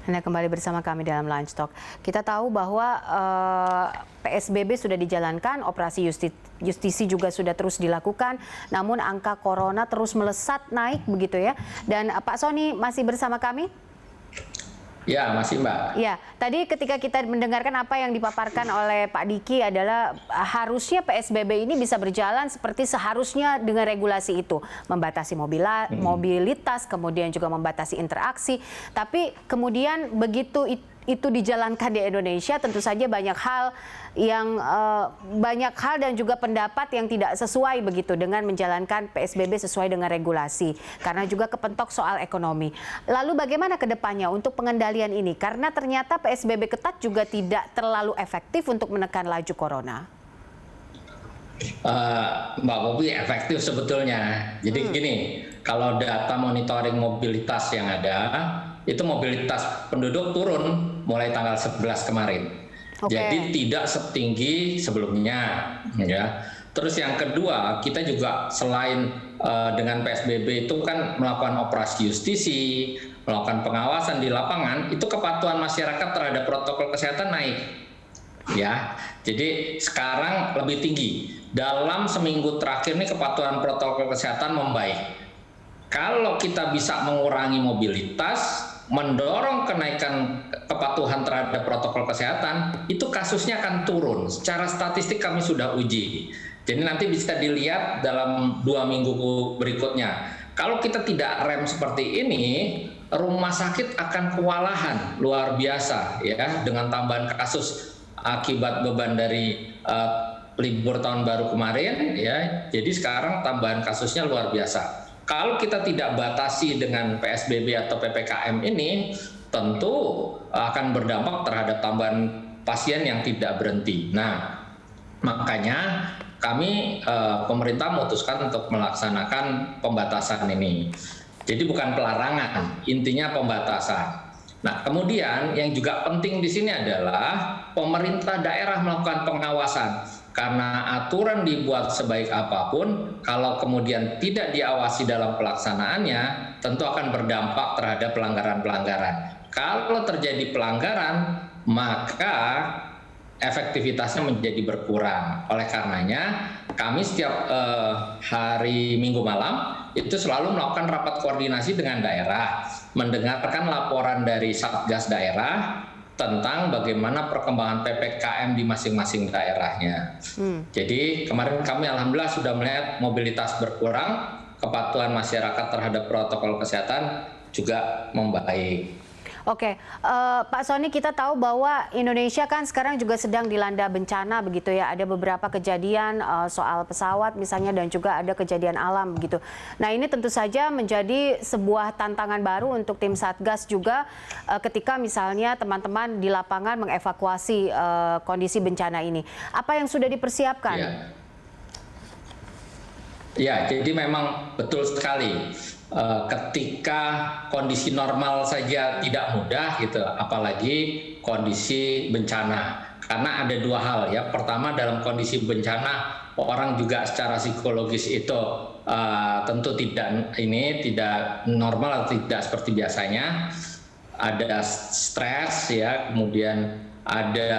Anda kembali bersama kami dalam Lunch Talk. Kita tahu bahwa PSBB sudah dijalankan, operasi justisi juga sudah terus dilakukan, namun angka corona terus melesat naik begitu ya. Dan Pak Sony masih bersama kami? Ya, masih Mbak. Ya, tadi ketika kita mendengarkan apa yang dipaparkan oleh Pak Diki adalah harusnya PSBB ini bisa berjalan seperti seharusnya dengan regulasi itu. Membatasi mobilitas, kemudian juga membatasi interaksi. Tapi kemudian begitu itu dijalankan di Indonesia, tentu saja banyak hal dan juga pendapat yang tidak sesuai begitu dengan menjalankan PSBB sesuai dengan regulasi, karena juga kepentok soal ekonomi. Lalu bagaimana ke depannya untuk pengendalian ini? Karena ternyata PSBB ketat juga tidak terlalu efektif untuk menekan laju corona. Mbak Bobi, efektif sebetulnya. Jadi gini, kalau data monitoring mobilitas yang ada, itu mobilitas penduduk turun mulai tanggal 11 kemarin. Jadi tidak setinggi sebelumnya, ya. Terus yang kedua, kita juga selain dengan PSBB itu kan melakukan operasi justisi, melakukan pengawasan di lapangan, itu kepatuhan masyarakat terhadap protokol kesehatan naik. Ya, jadi sekarang lebih tinggi. Dalam seminggu terakhir ini kepatuhan protokol kesehatan membaik. Kalau kita bisa mengurangi mobilitas, mendorong kenaikan kepatuhan terhadap protokol kesehatan, itu kasusnya akan turun. Secara statistik kami sudah uji. Jadi nanti bisa dilihat dalam 2 minggu berikutnya. Kalau kita tidak rem seperti ini, rumah sakit akan kewalahan luar biasa ya, dengan tambahan kasus akibat beban dari libur tahun baru kemarin ya. Jadi sekarang tambahan kasusnya luar biasa. Kalau kita tidak batasi dengan PSBB atau PPKM ini, tentu akan berdampak terhadap tambahan pasien yang tidak berhenti. Nah, makanya kami pemerintah memutuskan untuk melaksanakan pembatasan ini. Jadi bukan pelarangan, intinya pembatasan. Nah, kemudian yang juga penting di sini adalah pemerintah daerah melakukan pengawasan. Karena aturan dibuat sebaik apapun, kalau kemudian tidak diawasi dalam pelaksanaannya, tentu akan berdampak terhadap pelanggaran-pelanggaran. Kalau terjadi pelanggaran, maka efektivitasnya menjadi berkurang. Oleh karenanya, kami setiap hari Minggu malam itu selalu melakukan rapat koordinasi dengan daerah, mendengarkan laporan dari Satgas daerah tentang bagaimana perkembangan PPKM di masing-masing daerahnya. Jadi kemarin kami alhamdulillah sudah melihat mobilitas berkurang, kepatuhan masyarakat terhadap protokol kesehatan juga membaik. Oke, Pak Sony, kita tahu bahwa Indonesia kan sekarang juga sedang dilanda bencana begitu ya. Ada beberapa kejadian soal pesawat misalnya dan juga ada kejadian alam begitu. Nah, ini tentu saja menjadi sebuah tantangan baru untuk tim Satgas juga ketika misalnya teman-teman di lapangan mengevakuasi kondisi bencana ini. Apa yang sudah dipersiapkan? Ya, jadi memang betul sekali. Ketika kondisi normal saja tidak mudah gitu, apalagi kondisi bencana. Karena ada dua hal ya. Pertama, dalam kondisi bencana orang juga secara psikologis itu tentu tidak normal atau tidak seperti biasanya. Ada stres ya, kemudian ada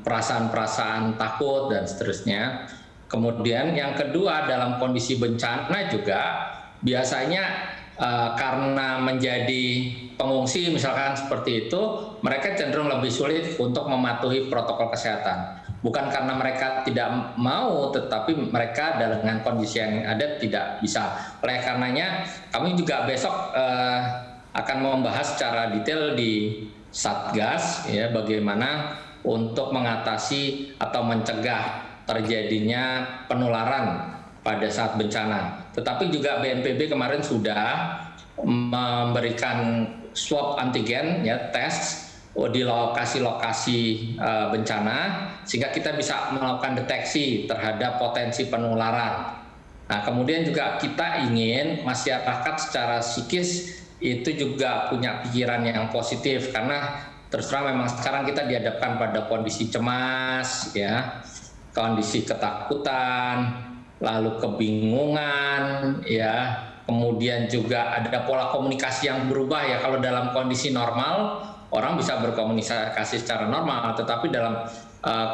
perasaan-perasaan takut dan seterusnya. Kemudian yang kedua, dalam kondisi bencana juga biasanya karena menjadi pengungsi misalkan seperti itu, mereka cenderung lebih sulit untuk mematuhi protokol kesehatan. Bukan karena mereka tidak mau, tetapi mereka dengan kondisi yang ada tidak bisa. Oleh karenanya kami juga besok akan membahas secara detail di Satgas ya, bagaimana untuk mengatasi atau mencegah terjadinya penularan pada saat bencana. Tetapi juga BNPB kemarin sudah memberikan swab antigen ya, tes di lokasi-lokasi bencana sehingga kita bisa melakukan deteksi terhadap potensi penularan. Nah, kemudian juga kita ingin masyarakat secara psikis itu juga punya pikiran yang positif, karena terus terang memang sekarang kita dihadapkan pada kondisi cemas ya, kondisi ketakutan, lalu kebingungan ya, kemudian juga ada pola komunikasi yang berubah ya. Kalau dalam kondisi normal orang bisa berkomunikasi secara normal, tetapi dalam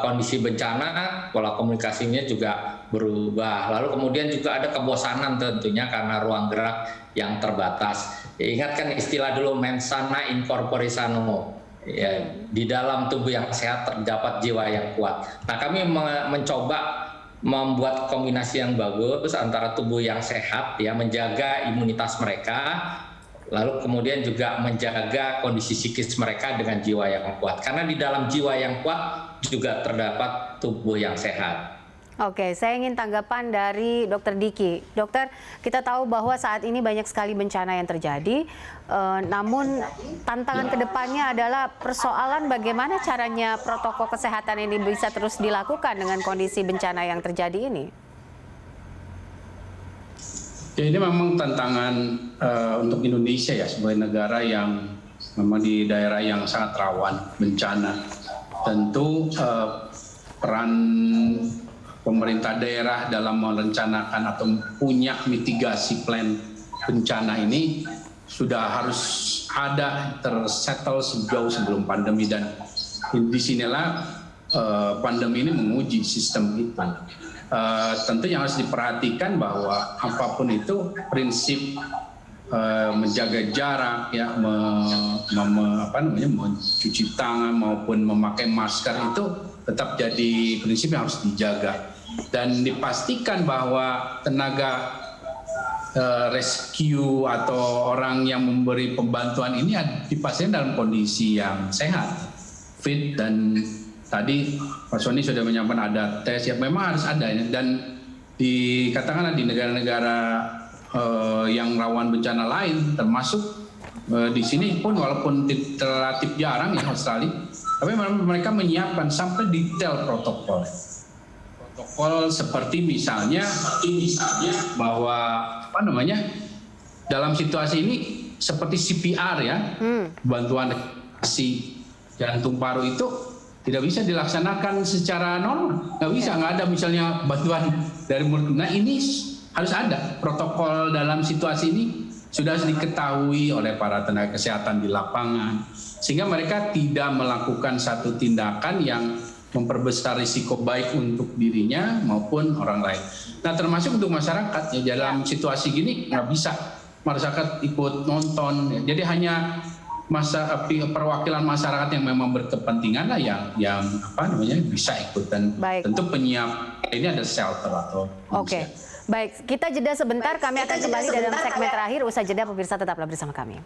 kondisi bencana pola komunikasinya juga berubah. Lalu kemudian juga ada kebosanan tentunya karena ruang gerak yang terbatas. Ya, ingatkan istilah dulu mens sana in corpore sano. Ya, di dalam tubuh yang sehat terdapat jiwa yang kuat. Nah, kami mencoba membuat kombinasi yang bagus antara tubuh yang sehat, ya, menjaga imunitas mereka, lalu kemudian juga menjaga kondisi psikis mereka dengan jiwa yang kuat. Karena di dalam jiwa yang kuat juga terdapat tubuh yang sehat. Oke, saya ingin tanggapan dari Dr. Diki. Dokter, kita tahu bahwa saat ini banyak sekali bencana yang terjadi, namun tantangan kedepannya adalah persoalan bagaimana caranya protokol kesehatan ini bisa terus dilakukan dengan kondisi bencana yang terjadi ini. Ya, ini memang tantangan untuk Indonesia ya, sebagai negara yang memang di daerah yang sangat rawan bencana. Tentu peran pemerintah daerah dalam merencanakan atau punya mitigasi plan bencana ini sudah harus ada tersettle sejauh sebelum pandemi, dan disinilah pandemi ini menguji sistem itu. Tentu yang harus diperhatikan bahwa apapun itu prinsip menjaga jarak, ya, mencuci tangan maupun memakai masker itu tetap jadi prinsip yang harus dijaga, dan dipastikan bahwa tenaga rescue atau orang yang memberi pembantuan ini dipastikan dalam kondisi yang sehat, fit, dan tadi Pak Sony sudah menyampaikan ada tes, ya memang harus ada, dan dikatakan di negara-negara yang rawan bencana lain, termasuk di sini pun walaupun relatif jarang ya Australia, tapi mereka menyiapkan sampai detail protokol seperti misalnya bahwa dalam situasi ini seperti CPR, ya, bantuan si jantung paru itu tidak bisa dilaksanakan secara normal, nggak bisa, nggak ada misalnya bantuan dari mulut. Nah, ini harus ada protokol dalam situasi ini, sudah diketahui oleh para tenaga kesehatan di lapangan, sehingga mereka tidak melakukan satu tindakan yang memperbesar risiko baik untuk dirinya maupun orang lain. Nah, termasuk untuk masyarakat, ya, dalam situasi gini nggak bisa masyarakat ikut nonton, ya. Jadi hanya perwakilan masyarakat yang memang berkepentingan lah yang bisa ikut, dan tentu penyiap ini ada shelter atau Oke. Baik, kita jeda sebentar, kami akan kembali dalam segmen terakhir. Usai jeda, pemirsa tetaplah bersama kami.